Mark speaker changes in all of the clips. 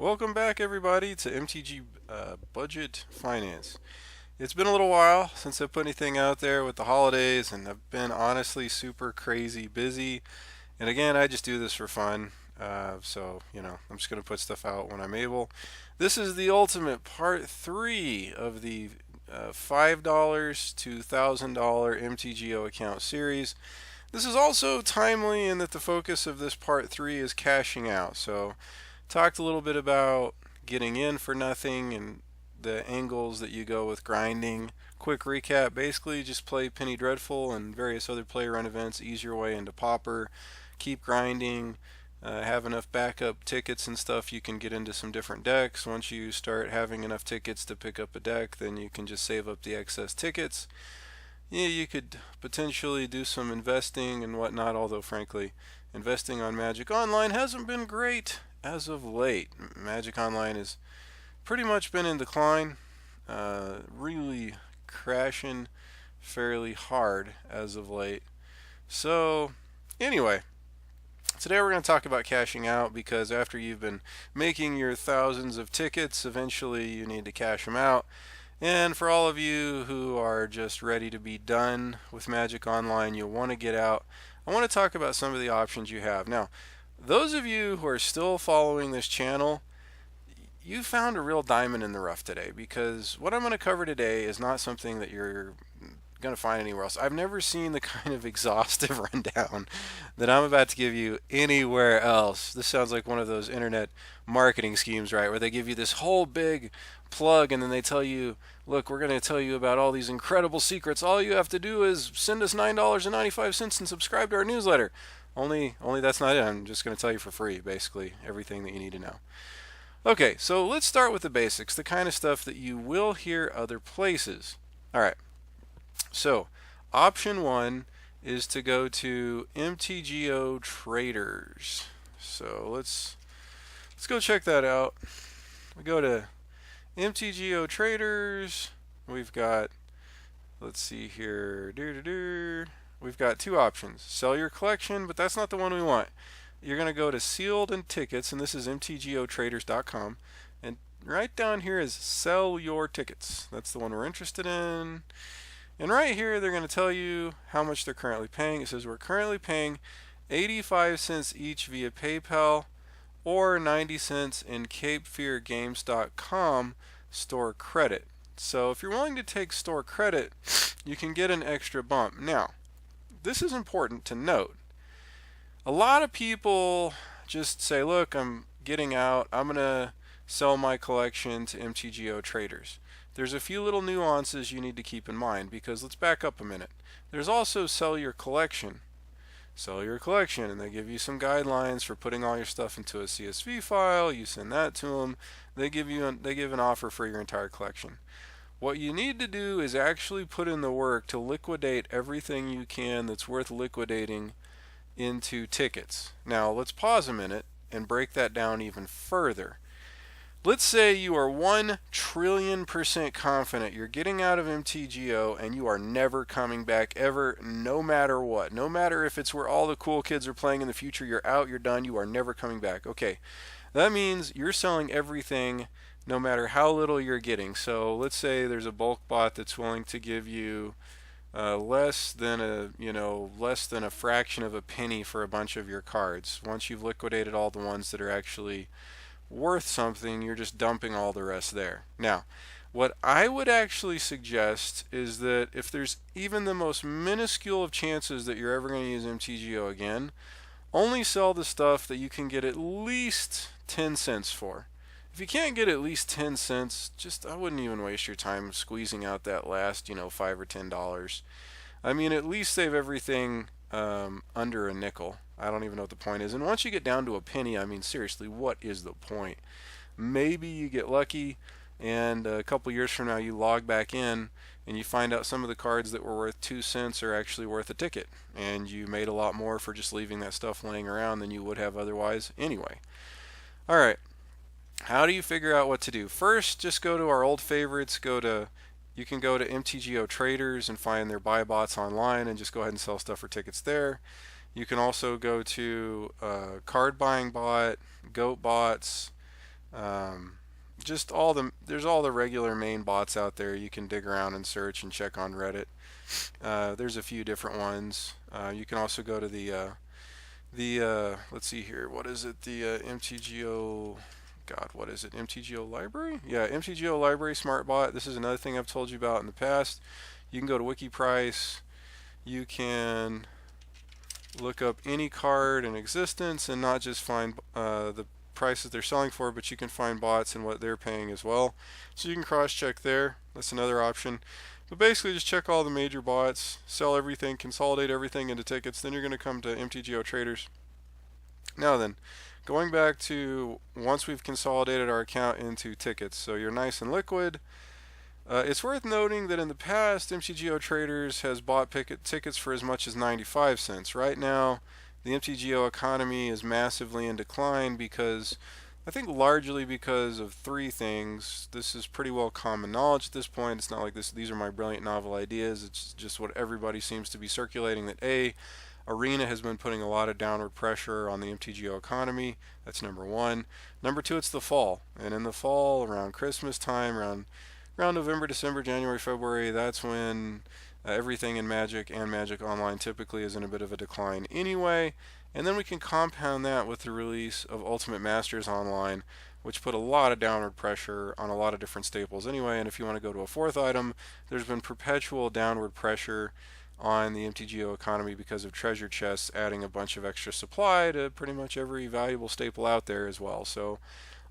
Speaker 1: Welcome back, everybody, to MTG Budget Finance. It's been a little while since I put anything out there with the holidays, and I've been honestly super crazy busy. And again, I just do this for fun. I'm just going to put stuff out when I'm able. This is the ultimate part three of the $5 to $1,000 MTGO account series. This is also timely in that the focus of this part three is cashing out. So, talked a little bit about getting in for nothing and the angles that you go with grinding. Quick recap, basically just play Penny Dreadful and various other player run events, ease your way into Pauper, keep grinding, have enough backup tickets and stuff, you can get into some different decks. Once you start having enough tickets to pick up a deck, then you can just save up the excess tickets. Yeah, you could potentially do some investing and whatnot, although frankly, investing on Magic Online hasn't been great as of late. Magic Online has pretty much been in decline, really crashing fairly hard as of late. So, anyway, today we're going to talk about cashing out because after you've been making your thousands of tickets, eventually you need to cash them out. And for all of you who are just ready to be done with Magic Online, you'll want to get out. I want to talk about some of the options you have. Now, those of you who are still following this channel, you found a real diamond in the rough today, because what I'm going to cover today is not something that you're going to find anywhere else. I've never seen the kind of exhaustive rundown that I'm about to give you anywhere else. This sounds like one of those internet marketing schemes, right, where they give you this whole big plug and then they tell you, look, we're going to tell you about all these incredible secrets. All you have to do is send us $9.95 and subscribe to our newsletter. Only that's not it. I'm just going to tell you for free, basically, everything that you need to know. Okay, so let's start with the basics, the kind of stuff that you will hear other places. All right, so option one is to go to MTGO Traders. So let's go check that out. We go to MTGO Traders. We've got, let's see here, we've got two options. Sell your collection, but that's not the one we want. You're going to go to Sealed and Tickets, and this is mtgotraders.com. And right down here is Sell Your Tickets. That's the one we're interested in. And right here, they're going to tell you how much they're currently paying. It says we're currently paying 85 cents each via PayPal or 90 cents in CapeFearGames.com store credit. So if you're willing to take store credit, you can get an extra bump. Now, this is important to note. A lot of people just say, look, I'm getting out. I'm going to sell my collection to MTGO Traders. There's a few little nuances you need to keep in mind, because let's back up a minute. There's also Sell Your Collection. Sell your collection, and they give you some guidelines for putting all your stuff into a CSV file. You send that to them. They give an offer for your entire collection. What you need to do is actually put in the work to liquidate everything you can that's worth liquidating into tickets. Now, let's pause a minute and break that down even further. Let's say you are 1,000,000,000% confident you're getting out of MTGO and you are never coming back ever, no matter what. No matter if it's where all the cool kids are playing in the future, you're out, you're done, you are never coming back. Okay, that means you're selling everything no matter how little you're getting. So let's say there's a bulk bot that's willing to give you less than a fraction of a penny for a bunch of your cards. Once you've liquidated all the ones that are actually worth something, you're just dumping all the rest there. Now, what I would actually suggest is that if there's even the most minuscule of chances that you're ever going to use MTGO again, only sell the stuff that you can get at least 10 cents for. If you can't get at least 10 cents, I wouldn't even waste your time squeezing out that last, $5 or $10. I mean, at least save everything under a nickel. I don't even know what the point is. And once you get down to a penny, I mean, seriously, what is the point? Maybe you get lucky and a couple years from now you log back in and you find out some of the cards that were worth 2 cents are actually worth a ticket. And you made a lot more for just leaving that stuff laying around than you would have otherwise anyway. All right. How do you figure out what to do? First, just go to our old favorites. You can go to MTGO Traders and find their buy bots online and just go ahead and sell stuff for tickets there. You can also go to Card Buying Bot, Goat Bots, Um, there's all the regular main bots out there. You can dig around and search and check on Reddit. There's a few different ones. You can also go to the let's see here, what is it? The MTGO. God, what is it? MTGO library? Yeah, MTGO library smart bot. This is another thing I've told you about in the past. You can go to WikiPrice. You can look up any card in existence and not just find the prices they're selling for, but you can find bots and what they're paying as well. So you can cross-check there. That's another option. But basically, just check all the major bots, sell everything, consolidate everything into tickets. Then you're going to come to MTGO Traders. Now then, going back to once we've consolidated our account into tickets, so you're nice and liquid. It's worth noting that in the past, MTGO Traders has bought tickets for as much as 95 cents. Right now, the MTGO economy is massively in decline because, I think largely because of three things. This is pretty well common knowledge at this point. It's not like these are my brilliant novel ideas. It's just what everybody seems to be circulating, that A, Arena has been putting a lot of downward pressure on the MTGO economy. That's number one. Number two, it's the fall. And in the fall, around Christmas time, around November, December, January, February, that's when everything in Magic and Magic Online typically is in a bit of a decline anyway. And then we can compound that with the release of Ultimate Masters Online, which put a lot of downward pressure on a lot of different staples anyway. And if you want to go to a fourth item, there's been perpetual downward pressure on the MTGO economy because of treasure chests adding a bunch of extra supply to pretty much every valuable staple out there as well. So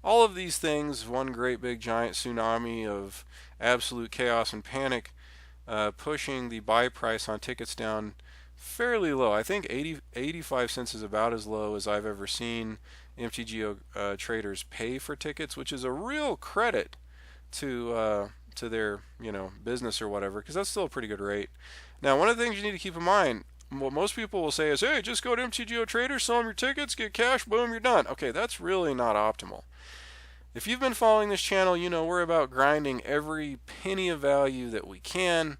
Speaker 1: all of these things, one great big giant tsunami of absolute chaos and panic, pushing the buy price on tickets down fairly low. I think 85 cents is about as low as I've ever seen MTGO traders pay for tickets, which is a real credit to their business or whatever, because that's still a pretty good rate. Now, one of the things you need to keep in mind, what most people will say is, hey, just go to MTGO Traders, sell them your tickets, get cash, boom, you're done. Okay, that's really not optimal. If you've been following this channel, you know we're about grinding every penny of value that we can,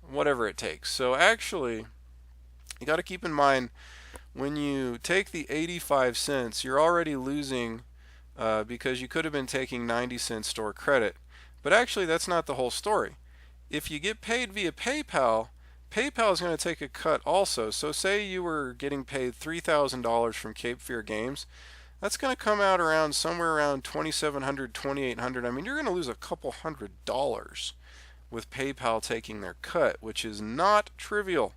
Speaker 1: whatever it takes. So actually, you got to keep in mind, when you take the 85 cents, you're already losing because you could have been taking 90 cents store credit. But actually, that's not the whole story. If you get paid via PayPal, PayPal is going to take a cut also. So say you were getting paid $3,000 from Cape Fear Games. That's going to come out around somewhere around $2,700, $2,800. I mean, you're going to lose a couple $100 with PayPal taking their cut, which is not trivial.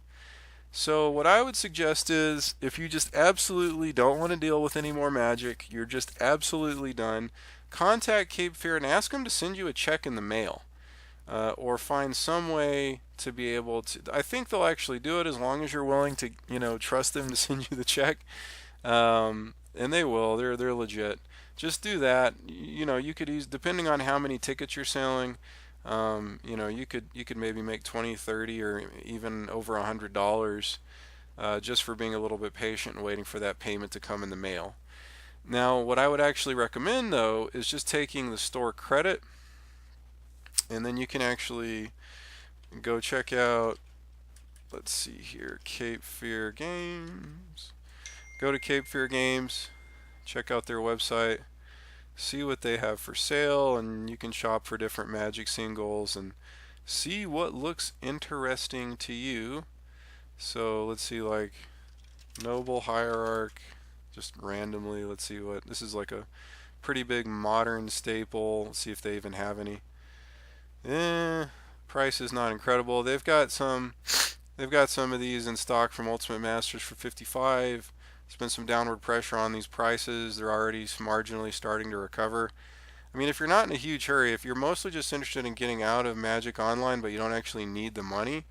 Speaker 1: So what I would suggest is, if you just absolutely don't want to deal with any more Magic, you're just absolutely done, contact Cape Fear and ask them to send you a check in the mail. Or find some way to be able to. I think they'll actually do it as long as you're willing to, trust them to send you the check. And they will. They're legit. Just do that. You could use, depending on how many tickets you're selling. You could maybe make 20, 30, or even over $100 just for being a little bit patient and waiting for that payment to come in the mail. Now, what I would actually recommend though is just taking the store credit, and then you can actually go check out, let's see here, Cape Fear Games. Go to Cape Fear Games, check out their website, see what they have for sale, and you can shop for different Magic singles and see what looks interesting to you. So let's see, like Noble Hierarch, just randomly, let's see what, this is like a pretty big modern staple. Let's see if they even have any. Price is not incredible. They've got some of these in stock from Ultimate Masters for 55. There's been some downward pressure on these prices. They're already marginally starting to recover. I mean, if you're not in a huge hurry, if you're mostly just interested in getting out of Magic Online but you don't actually need the money,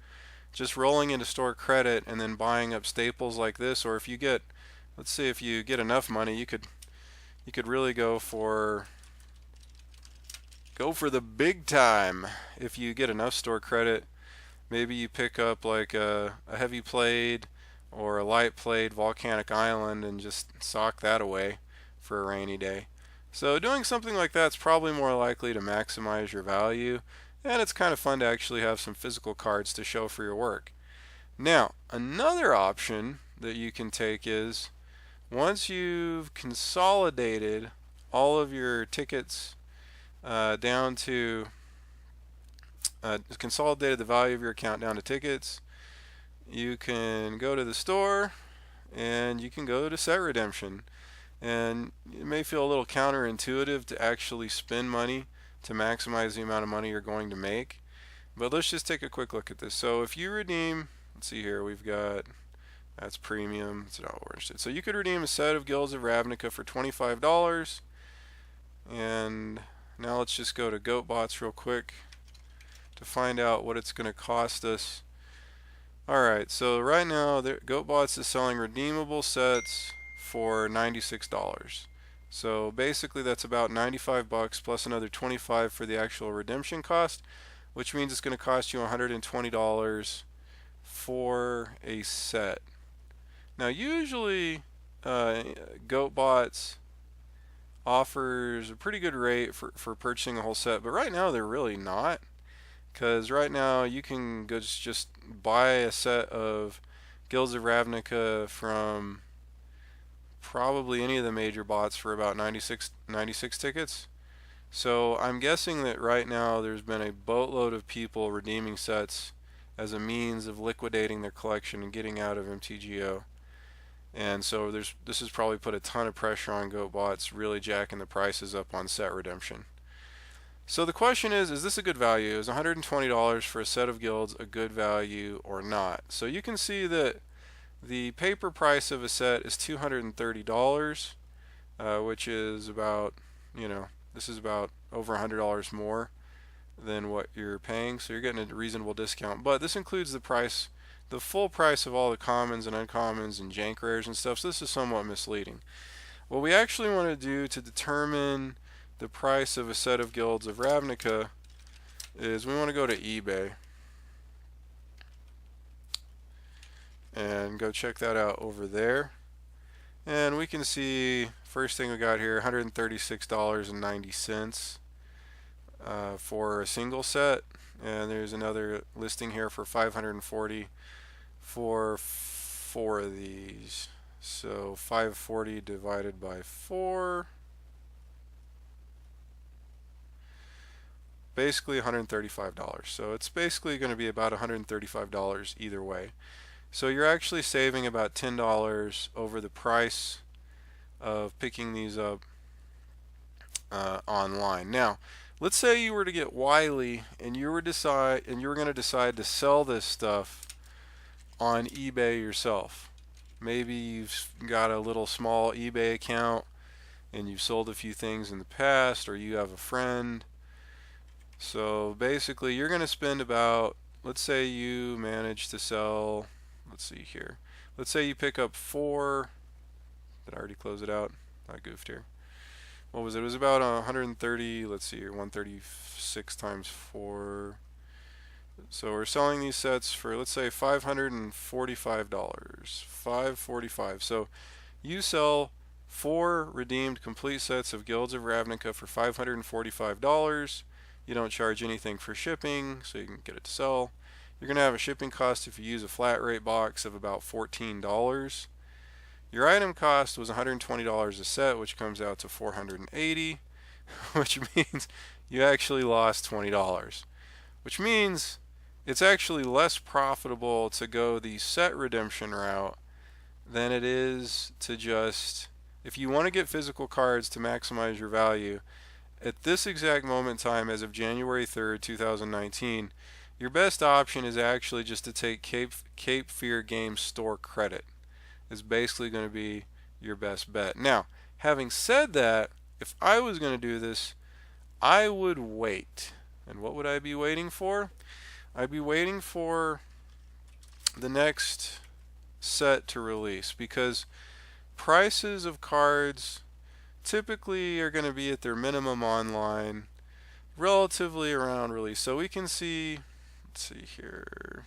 Speaker 1: just rolling into store credit and then buying up staples like this, or if you get, let's say if you get enough money, you could really go for the big time. If you get enough store credit, maybe you pick up like a heavy played or a light played Volcanic Island and just sock that away for a rainy day. So doing something like that's probably more likely to maximize your value, and it's kind of fun to actually have some physical cards to show for your work. Now, another option that you can take is, once you've consolidated all of your tickets down to consolidated the value of your account down to tickets, you can go to the store and you can go to set redemption. And it may feel a little counterintuitive to actually spend money to maximize the amount of money you're going to make. But let's just take a quick look at this. So if you redeem, let's see here, we've got, that's premium, it's not what we're interested in. So you could redeem a set of Guilds of Ravnica for $25. And now let's just go to GoatBots real quick to find out what it's going to cost us. Alright, so right now GoatBots is selling redeemable sets for $96. So basically that's about $95 plus another $25 for the actual redemption cost, which means it's going to cost you $120 for a set. Now usually GoatBots offers a pretty good rate for purchasing a whole set, but right now they're really not, because right now you can go just buy a set of Guilds of Ravnica from probably any of the major bots for about 96 tickets. So I'm guessing that right now there's been a boatload of people redeeming sets as a means of liquidating their collection and getting out of MTGO. And so this has probably put a ton of pressure on GoatBots, really jacking the prices up on set redemption. So the question is this a good value? Is $120 for a set of guilds a good value or not? So you can see that the paper price of a set is $230, which is about, this is about over $100 more than what you're paying. So you're getting a reasonable discount. But this includes the price, the full price of all the commons and uncommons and jank rares and stuff. So this is somewhat misleading. What we actually want to do to determine the price of a set of Guilds of Ravnica is we want to go to eBay and go check that out over there. And we can see first thing we got here, $136.90 for a single set, and there's another listing here for $540 for 4 of these. So 540 divided by 4, basically $135. So it's basically going to be about $135 either way. So you're actually saving about $10 over the price of picking these up online. Now, let's say you were to get wily and you were going to decide to sell this stuff on eBay yourself. Maybe you've got a little small eBay account and you've sold a few things in the past, or you have a friend. So basically you're going to spend about, let's say you manage to sell, let's see here, let's say you pick up 4, did I already close it out? I goofed here. What was it? It was about 130, let's see here, 136 times 4. So we're selling these sets for, let's say, $545. $545. So you sell 4 redeemed complete sets of Guilds of Ravnica for $545. You don't charge anything for shipping, so you can get it to sell. You're going to have a shipping cost if you use a flat rate box of about $14. Your item cost was $120 a set, which comes out to $480, which means you actually lost $20. Which means it's actually less profitable to go the set redemption route than it is to just, if you want to get physical cards to maximize your value, at this exact moment in time, as of January 3rd, 2019, your best option is actually just to take Cape Fear Games store credit. Is basically going to be your best bet. Now, having said that, if I was going to do this, I would wait. And what would I be waiting for? I'd be waiting for the next set to release, because prices of cards typically are going to be at their minimum online relatively around release. So we can see, let's see here.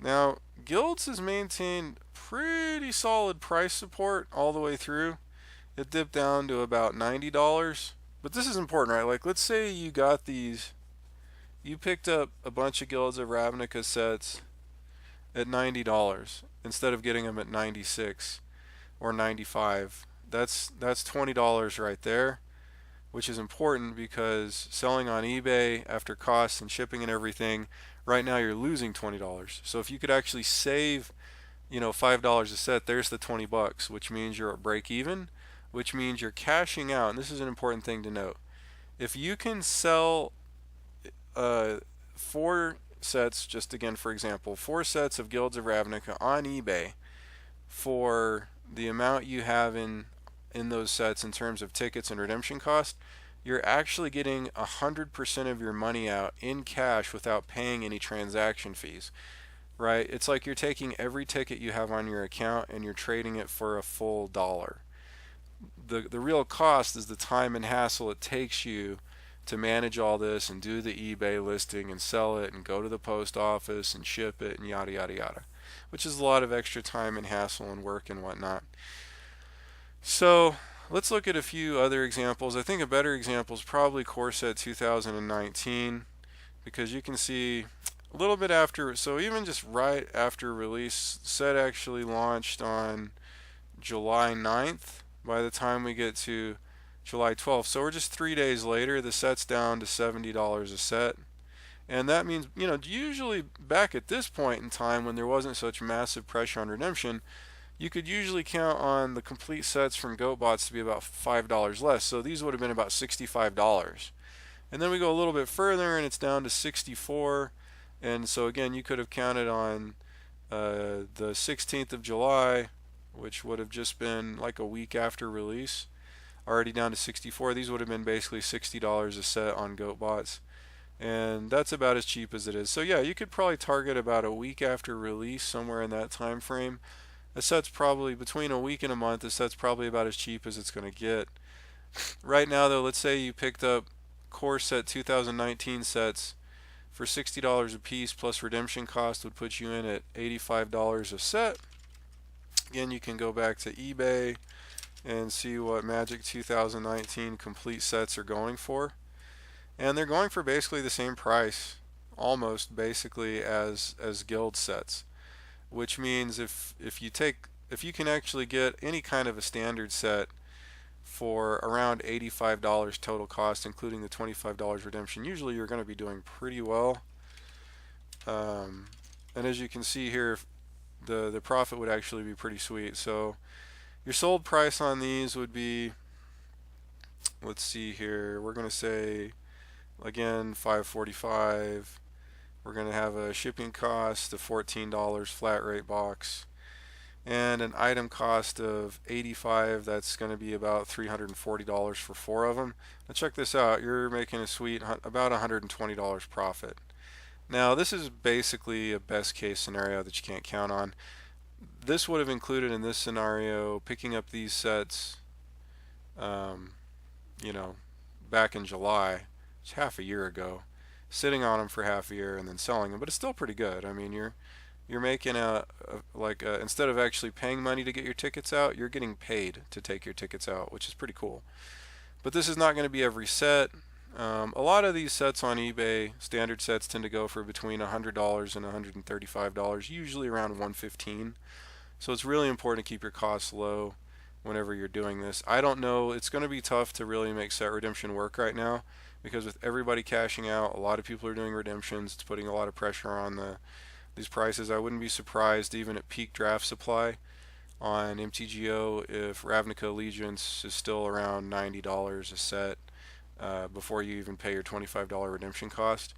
Speaker 1: Now, Guilds has maintained pretty solid price support all the way through. It dipped down to about $90. But this is important, right? Like, let's say you got these, you picked up a bunch of Guilds of Ravnica sets at $90 instead of getting them at $96 or $95. That's $20 right there, which is important because selling on eBay after costs and shipping and everything, right now you're losing $20. So if you could actually save, $5 a set, there's the 20 bucks, which means you're at break even, which means you're cashing out. And this is an important thing to note. If you can sell uh, 4 sets, just again for example, 4 sets of Guilds of Ravnica on eBay for the amount you have in those sets in terms of tickets and redemption cost, you're actually getting 100% of your money out in cash without paying any transaction fees, right? It's like you're taking every ticket you have on your account and you're trading it for a full dollar. The real cost is the time and hassle it takes you to manage all this and do the eBay listing and sell it and go to the post office and ship it and yada yada yada, which is a lot of extra time and hassle and work and whatnot. So let's look at a few other examples. I think a better example is probably Core Set 2019, because you can see a little bit after, so even just right after release, set actually launched on July 9th. By the time we get to July 12th, so we're just 3 days later, the set's down to $70 a set. And that means, usually back at this point in time when there wasn't such massive pressure on redemption, you could usually count on the complete sets from GoatBots to be about $5 less. So these would have been about $65. And then we go a little bit further and it's down to 64. And so again, you could have counted on the 16th of July, which would have just been like a week after release, already down to 64. These would have been basically $60 a set on GoatBots. And that's about as cheap as it is. So yeah, you could probably target about a week after release, somewhere in that time frame. A set's probably between a week and a month. A set's probably about as cheap as it's going to get. Right now though, let's say you picked up Core Set 2019 sets for $60 a piece plus redemption cost would put you in at $85 a set. Again, you can go back to eBay and see what Magic 2019 complete sets are going for. And they're going for basically the same price, almost basically as guild sets. Which means if you can actually get any kind of a standard set for around $85 total cost, including the $25 redemption, usually you're going to be doing pretty well. And as you can see here, the profit would actually be pretty sweet. So your sold price on these would be, let's see here, we're going to say again $5.45. We're going to have a shipping cost of $14 flat rate box and an item cost of $85. That's going to be about $340 for 4 of them. Now check this out, you're making a sweet about $120 profit. Now this is basically a best case scenario that you can't count on. This would have included in this scenario picking up these sets back in July, it's half a year ago, sitting on them for half a year and then selling them, but it's still pretty good. I mean, you're making instead of actually paying money to get your tickets out, you're getting paid to take your tickets out, which is pretty cool. But this is not going to be every set. A lot of these sets on eBay, standard sets, tend to go for between $100 and $135, usually around $115. So it's really important to keep your costs low whenever you're doing this. I don't know, it's going to be tough to really make set redemption work right now, because with everybody cashing out, a lot of people are doing redemptions. It's putting a lot of pressure on these prices. I wouldn't be surprised even at peak draft supply on MTGO if Ravnica Allegiance is still around $90 a set before you even pay your $25 redemption cost,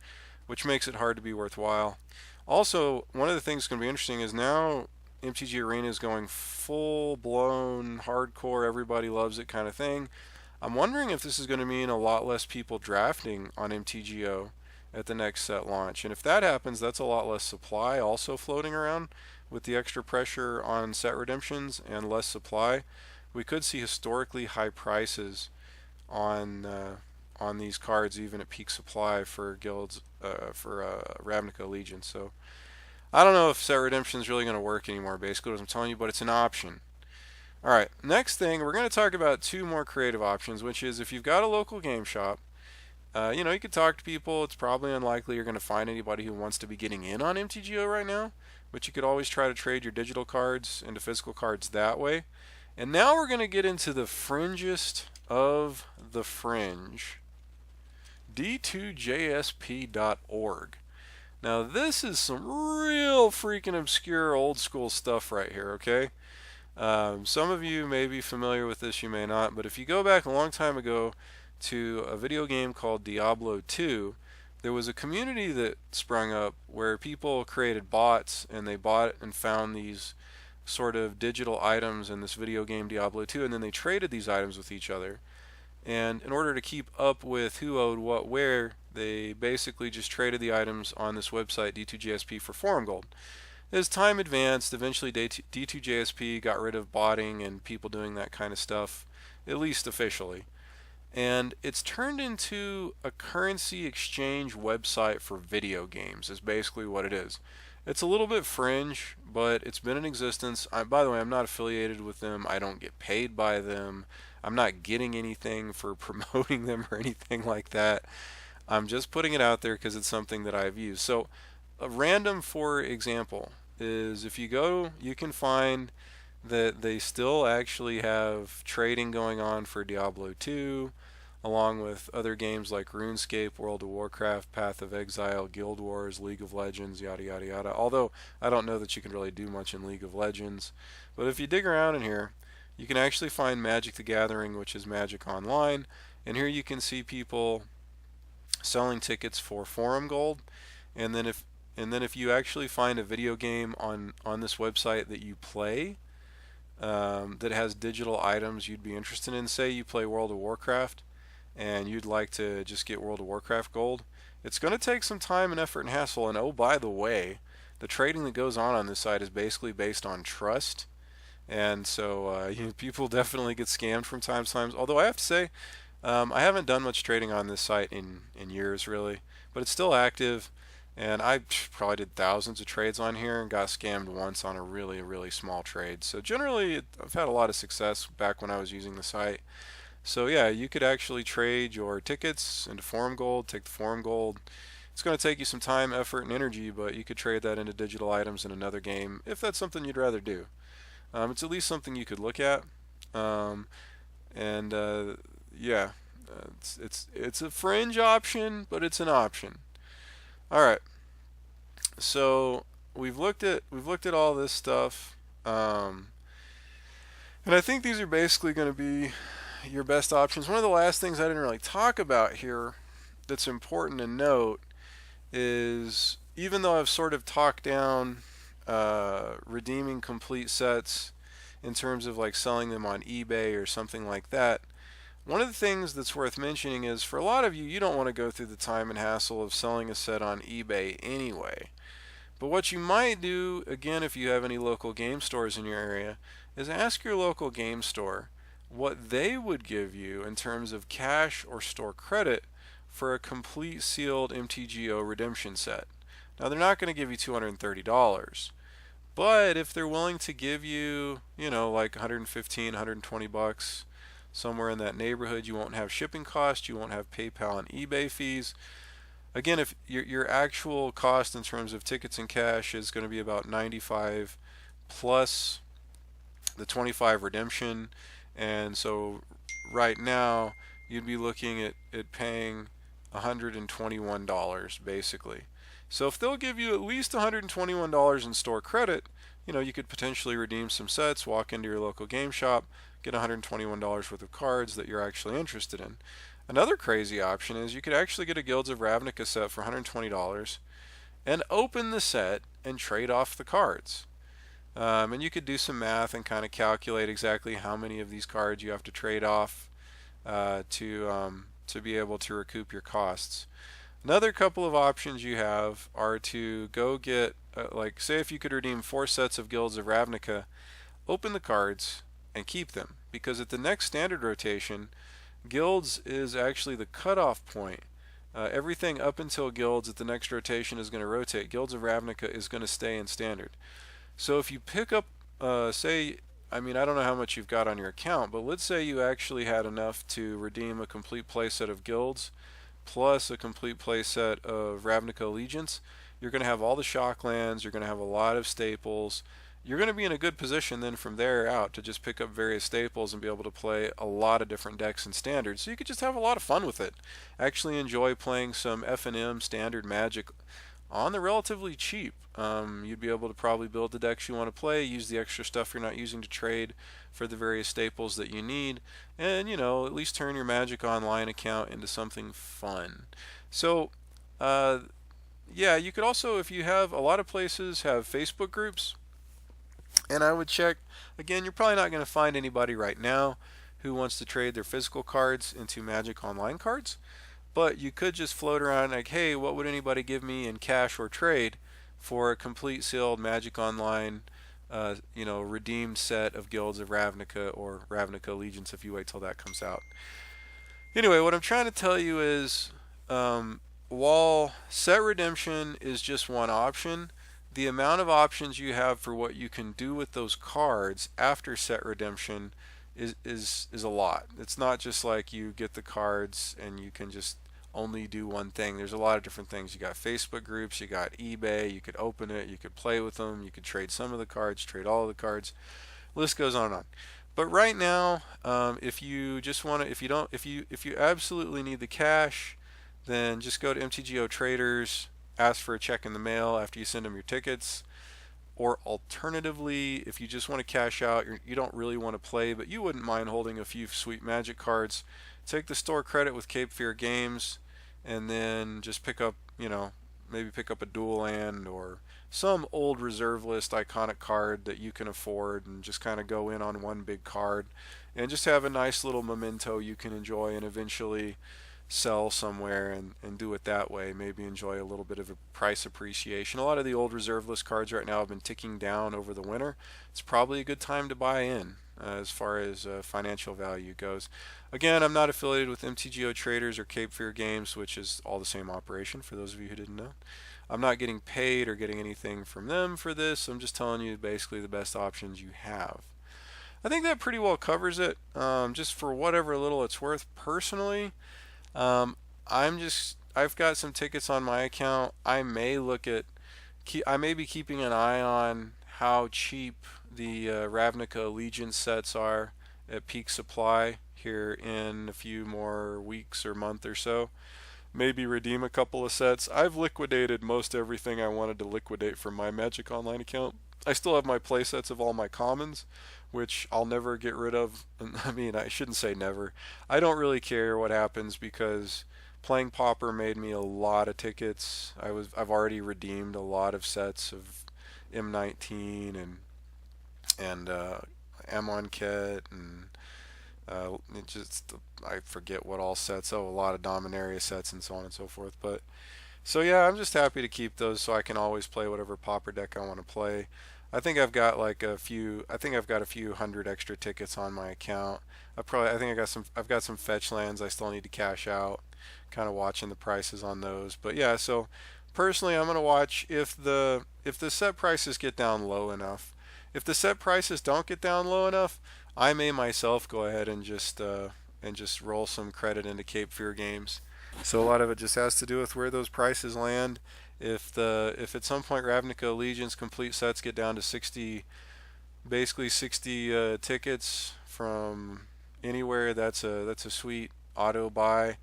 Speaker 1: which makes it hard to be worthwhile. Also, one of the things that's going to be interesting is now MTG Arena is going full-blown hardcore, everybody loves it kind of thing. I'm wondering if this is going to mean a lot less people drafting on MTGO at the next set launch. And if that happens, that's a lot less supply also floating around. With the extra pressure on set redemptions and less supply, we could see historically high prices on these cards even at peak supply for guilds, for Ravnica Allegiance. So I don't know if set redemption is really going to work anymore, basically what I'm telling you, but it's an option. Alright, next thing, we're going to talk about 2 more creative options, which is if you've got a local game shop, you could talk to people. It's probably unlikely you're going to find anybody who wants to be getting in on MTGO right now, but you could always try to trade your digital cards into physical cards that way. And now we're going to get into the fringest of the fringe. D2JSP.org. Now this is some real freaking obscure old school stuff right here, okay? Some of you may be familiar with this, you may not, but if you go back a long time ago to a video game called Diablo 2, there was a community that sprung up where people created bots and they bought and found these sort of digital items in this video game Diablo 2, and then they traded these items with each other. And in order to keep up with who owed what where, they basically just traded the items on this website D2JSP for forum gold. As time advanced, eventually D2JSP got rid of botting and people doing that kind of stuff, at least officially. And it's turned into a currency exchange website for video games, is basically what it is. It's a little bit fringe, but it's been in existence. By the way, I'm not affiliated with them. I don't get paid by them. I'm not getting anything for promoting them or anything like that. I'm just putting it out there because it's something that I've used. So, a random, for example, is if you go, you can find that they still actually have trading going on for Diablo 2, along with other games like RuneScape, World of Warcraft, Path of Exile, Guild Wars, League of Legends, yada yada yada. Although I don't know that you can really do much in League of Legends. But if you dig around in here, you can actually find Magic the Gathering, which is Magic Online. And here you can see people selling tickets for forum gold. And then if you actually find a video game on this website that you play that has digital items you'd be interested in, say you play World of Warcraft and you'd like to just get World of Warcraft gold, it's going to take some time and effort and hassle. And oh, by the way, the trading that goes on this site is basically based on trust. And so people definitely get scammed from time to time. Although I have to say, I haven't done much trading on this site in years, really. But it's still active. And I probably did thousands of trades on here and got scammed once on a really, really small trade. So generally, I've had a lot of success back when I was using the site. So yeah, you could actually trade your tickets into forum gold, take the forum gold. It's going to take you some time, effort, and energy, but you could trade that into digital items in another game if that's something you'd rather do. It's at least something you could look at. And yeah, it's a fringe option, but it's an option. All right. So we've looked at all this stuff, and I think these are basically going to be your best options. One of the last things I didn't really talk about here that's important to note is, even though I've sort of talked down redeeming complete sets in terms of like selling them on eBay or something like that, one of the things that's worth mentioning is, for a lot of you, you don't want to go through the time and hassle of selling a set on eBay anyway. But what you might do, again, if you have any local game stores in your area, is ask your local game store what they would give you in terms of cash or store credit for a complete sealed MTGO redemption set. Now, they're not going to give you $230, but if they're willing to give you, like 115, 120 bucks, somewhere in that neighborhood, you won't have shipping costs, you won't have PayPal and eBay fees. Again, if your actual cost in terms of tickets and cash is going to be about 95 plus the 25 redemption, and so right now you'd be looking at paying $121 basically. So if they'll give you at least $121 in store credit, you could potentially redeem some sets, walk into your local game shop, get $121 worth of cards that you're actually interested in. Another crazy option is you could actually get a Guilds of Ravnica set for $120 and open the set and trade off the cards. And you could do some math and kind of calculate exactly how many of these cards you have to trade off to be able to recoup your costs. Another couple of options you have are to go get, like, say if you could redeem 4 sets of Guilds of Ravnica, open the cards and keep them, because at the next standard rotation, Guilds is actually the cutoff point. Everything up until Guilds at the next rotation is going to rotate. Guilds of Ravnica is going to stay in standard. So if you pick up, I don't know how much you've got on your account, but let's say you actually had enough to redeem a complete playset of Guilds plus a complete playset of Ravnica Allegiance. You're going to have all the shock lands, you're going to have a lot of staples, you're going to be in a good position then from there out to just pick up various staples and be able to play a lot of different decks and standards. So you could just have a lot of fun with it. Actually enjoy playing some F&M standard Magic on the relatively cheap. You'd be able to probably build the decks you want to play, use the extra stuff you're not using to trade for the various staples that you need, and at least turn your Magic Online account into something fun. So, uh, yeah, you could also, if you have a lot of places have Facebook groups, and I would check, again, you're probably not going to find anybody right now who wants to trade their physical cards into Magic Online cards. But you could just float around like, hey, what would anybody give me in cash or trade for a complete sealed Magic Online, redeemed set of Guilds of Ravnica or Ravnica Allegiance if you wait till that comes out. Anyway, what I'm trying to tell you is, while set redemption is just one option, the amount of options you have for what you can do with those cards after set redemption is a lot. It's not just like you get the cards and you can just only do one thing. There's a lot of different things. You got Facebook groups, you got eBay, you could open it, you could play with them, you could trade some of the cards, trade all of the cards. List goes on and on. But right now, if you just want to, if you absolutely need the cash, then just go to MTGO Traders, ask for a check in the mail after you send them your tickets. Or alternatively, if you just want to cash out, you don't really want to play, but you wouldn't mind holding a few sweet Magic cards, take the store credit with Cape Fear Games, and then just pick up, maybe pick up a dual land or some old reserve list iconic card that you can afford, and just kind of go in on one big card and just have a nice little memento you can enjoy and eventually sell somewhere and do it that way. Maybe enjoy a little bit of a price appreciation. A lot of the old reserve list cards right now have been ticking down over the winter. It's probably a good time to buy in as far as financial value goes. Again, I'm not affiliated with MTGO Traders or Cape Fear Games, which is all the same operation for those of you who didn't know. I'm not getting paid or getting anything from them for this. I'm just telling you basically the best options you have. I think that pretty well covers it. Just for whatever little it's worth personally, um, I've got some tickets on my account. I may be keeping an eye on how cheap the Ravnica Allegiance sets are at peak supply here in a few more weeks or month or so. Maybe redeem a couple of sets. I've liquidated most everything I wanted to liquidate from my Magic Online account. I still have my play sets of all my commons, which I'll never get rid of. And I mean, I shouldn't say never. I don't really care what happens because playing Pauper made me a lot of tickets. I've already redeemed a lot of sets of M19 and Amonkhet and it just I forget what all sets. Oh, a lot of Dominaria sets and so on and so forth. But so yeah, I'm just happy to keep those so I can always play whatever Pauper deck I want to play. I think I've got a few hundred extra tickets on my account. I think I've got some fetch lands I still need to cash out. Kind of watching the prices on those. But yeah, so personally I'm going to watch if the set prices get down low enough. If the set prices don't get down low enough, I may myself go ahead and just roll some credit into Cape Fear Games. So a lot of it just has to do with where those prices land. If at some point Ravnica Allegiance complete sets get down to 60, basically 60 tickets from anywhere, that's a sweet auto buy.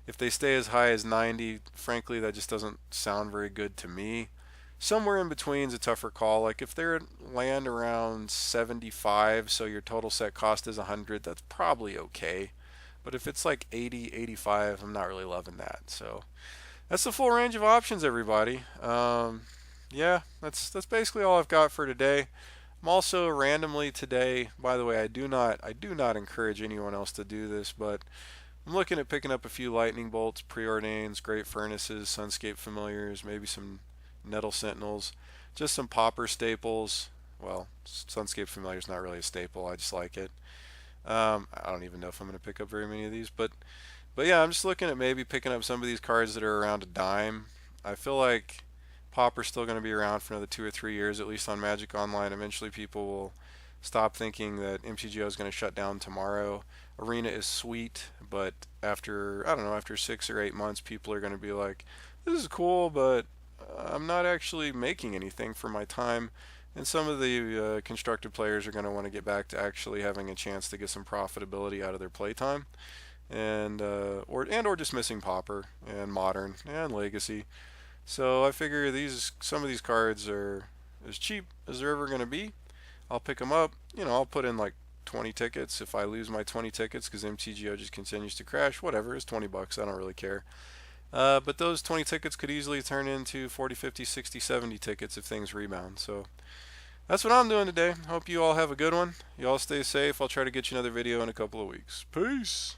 Speaker 1: If they stay as high as 90, frankly, that just doesn't sound very good to me. Somewhere in between is a tougher call. Like if they're land around 75, so your total set cost is 100, that's probably okay. But if it's like 80, 85, I'm not really loving that. So that's the full range of options, everybody. Yeah, that's basically all I've got for today. I'm also randomly today. By the way, I do not encourage anyone else to do this, but I'm looking at picking up a few lightning bolts, preordains, great furnaces, sunscape familiars, maybe some nettle sentinels, just some pauper staples. Well, sunscape familiar is not really a staple. I just like it. I don't even know if I'm going to pick up very many of these, but yeah, I'm just looking at maybe picking up some of these cards that are around a dime. I feel like Pauper's still going to be around for another 2 or 3 years, at least on Magic Online. Eventually, people will stop thinking that MTGO is going to shut down tomorrow. Arena is sweet, but after, I don't know, after 6 or 8 months, people are going to be like, this is cool, but I'm not actually making anything for my time. And some of the constructed players are going to want to get back to actually having a chance to get some profitability out of their playtime, and or just missing Pauper and Modern and Legacy. So I figure some of these cards are as cheap as they're ever going to be. I'll pick them up. I'll put in like 20 tickets. If I lose my 20 tickets because MTGO just continues to crash, whatever, it's 20 bucks. I don't really care. But those 20 tickets could easily turn into 40, 50, 60, 70 tickets if things rebound. So that's what I'm doing today. Hope you all have a good one. You all stay safe. I'll try to get you another video in a couple of weeks. Peace.